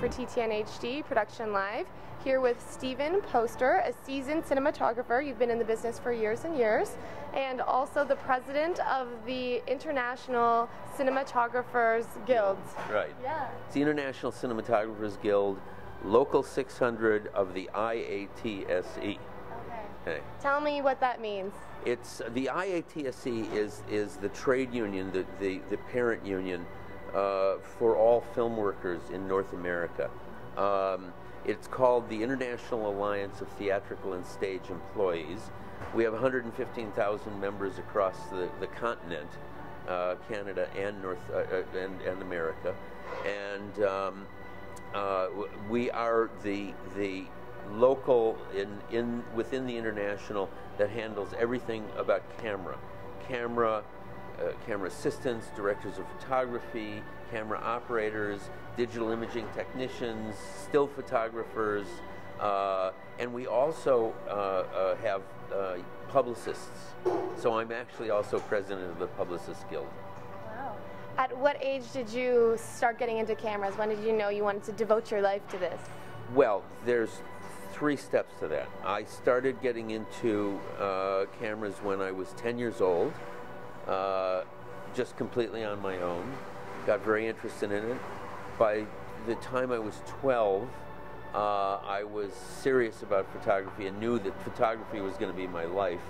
for TTN HD Production Live, here with Stephen Poster, a seasoned cinematographer. You've been in the business for years and years, and also the president of the International Cinematographers Guild. Right. Yeah. It's the International Cinematographers Guild, Local 600 of the IATSE. Okay. Tell me what that means. It's the IATSE is the trade union, the parent union for all film workers in North America. It's called the International Alliance of Theatrical and Stage Employees. We have 115,000 members across the continent, Canada and and America, and we are the local within the international that handles everything about camera assistants, directors of photography, camera operators, digital imaging technicians, still photographers, and we also have publicists. So I'm actually also president of the Publicists Guild. Wow. At what age did you start getting into cameras? When did you know you wanted to devote your life to this? Well, there's 3 steps to that. I started getting into cameras when I was 10 years old, just completely on my own. Got very interested in it. By the time I was 12, I was serious about photography and knew that photography was going to be my life.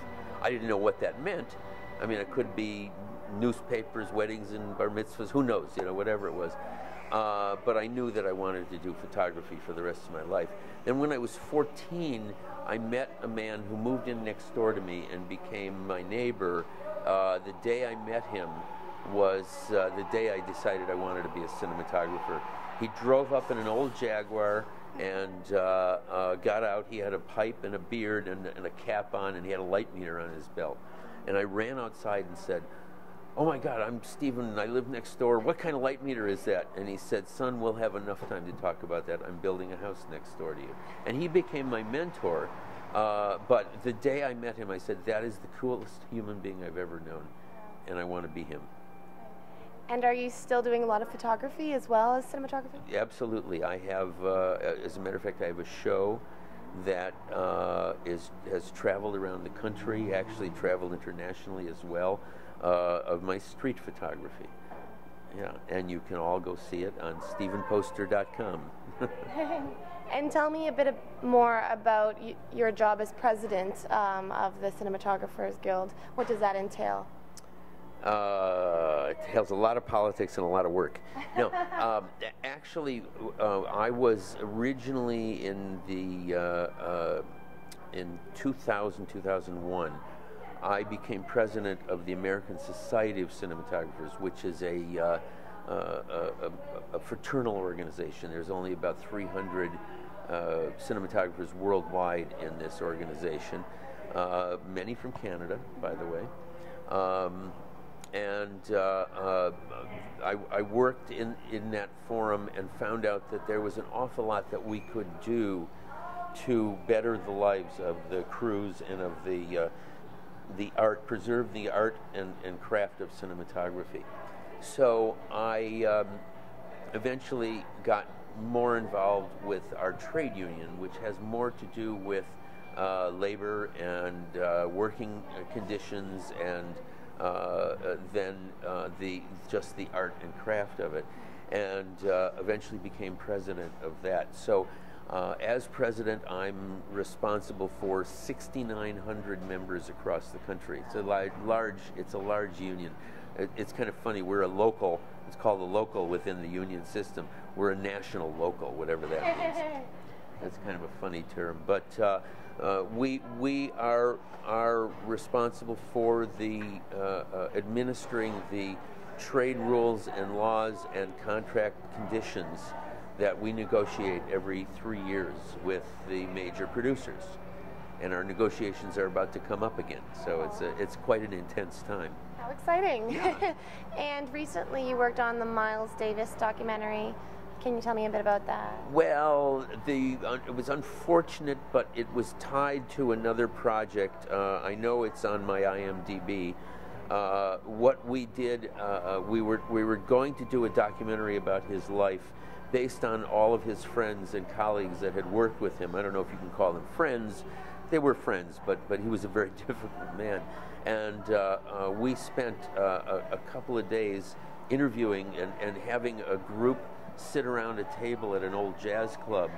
I didn't know what that meant. I mean, it could be newspapers, weddings, and bar mitzvahs, who knows, you know, whatever it was. But I knew that I wanted to do photography for the rest of my life. Then when I was 14, I met a man who moved in next door to me and became my neighbor. The day I met him was the day I decided I wanted to be a cinematographer. He drove up in an old Jaguar and got out. He had a pipe and a beard and a cap on, and he had a light meter on his belt. And I ran outside and said, "Oh my God, I'm Stephen and I live next door. What kind of light meter is that?" And he said, "Son, we'll have enough time to talk about that. I'm building a house next door to you." And he became my mentor. But the day I met him, I said, "That is the coolest human being I've ever known, and I want to be him." And are you still doing a lot of photography as well as cinematography? Absolutely. I have, as a matter of fact, I have a show that has traveled around the country, actually traveled internationally as well, of my street photography. Yeah, and you can all go see it on stephenposter.com. And tell me a bit more about your job as president of the Cinematographers Guild. What does that entail? It entails a lot of politics and a lot of work. No, actually, I was originally in in 2000, 2001. I became president of the American Society of Cinematographers, which is a fraternal organization. There's only about 300 cinematographers worldwide in this organization, many from Canada, by the way. I worked in that forum and found out that there was an awful lot that we could do to better the lives of the crews and of the art, preserve the art and craft of cinematography. So I eventually got more involved with our trade union, which has more to do with labor and working conditions and than just the art and craft of it, and eventually became president of that. So as president, I'm responsible for 6,900 members across the country. It's a large union. It's kind of funny. We're a local. It's called a local within the union system. We're a national local, whatever that means. That's kind of a funny term, but we are responsible for the administering the trade rules and laws and contract conditions that we negotiate every 3 years with the major producers, and our negotiations are about to come up again. So it's quite an intense time. How exciting! Yeah. And recently, you worked on the Myles Davis documentary. Can you tell me a bit about that? Well, it was unfortunate, but it was tied to another project. I know it's on my IMDb. What we did, we were going to do a documentary about his life, based on all of his friends and colleagues that had worked with him. I don't know if you can call them friends. They were friends, but he was a very difficult man. And we spent a couple of days interviewing and having a group sit around a table at an old jazz club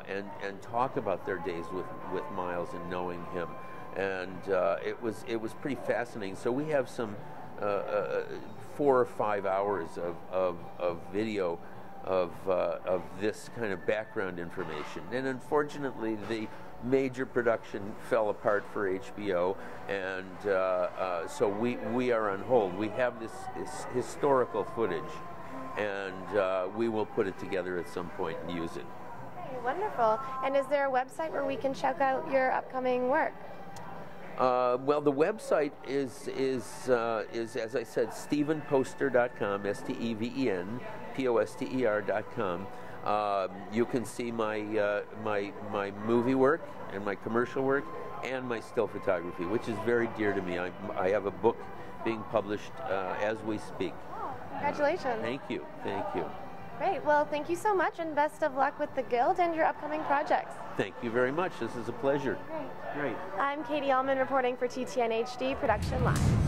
and talk about their days with Myles and knowing him. And it was pretty fascinating. So we have some 4 or 5 hours of video of this kind of background information. And unfortunately, the major production fell apart for HBO, and so we are on hold. We have this historical footage, and we will put it together at some point and use it. Wonderful. And is there a website where we can check out your upcoming work? Well, the website is as I said, stevenposter.com, STEVENPOSTER.com. You can see my my movie work and my commercial work and my still photography, which is very dear to me. I have a book being published as we speak. Congratulations. Thank you. Thank you. Great. Well, thank you so much, and best of luck with the Guild and your upcoming projects. Thank you very much. This is a pleasure. Great. Great. I'm Katie Uhlmann reporting for TTN HD Production Live.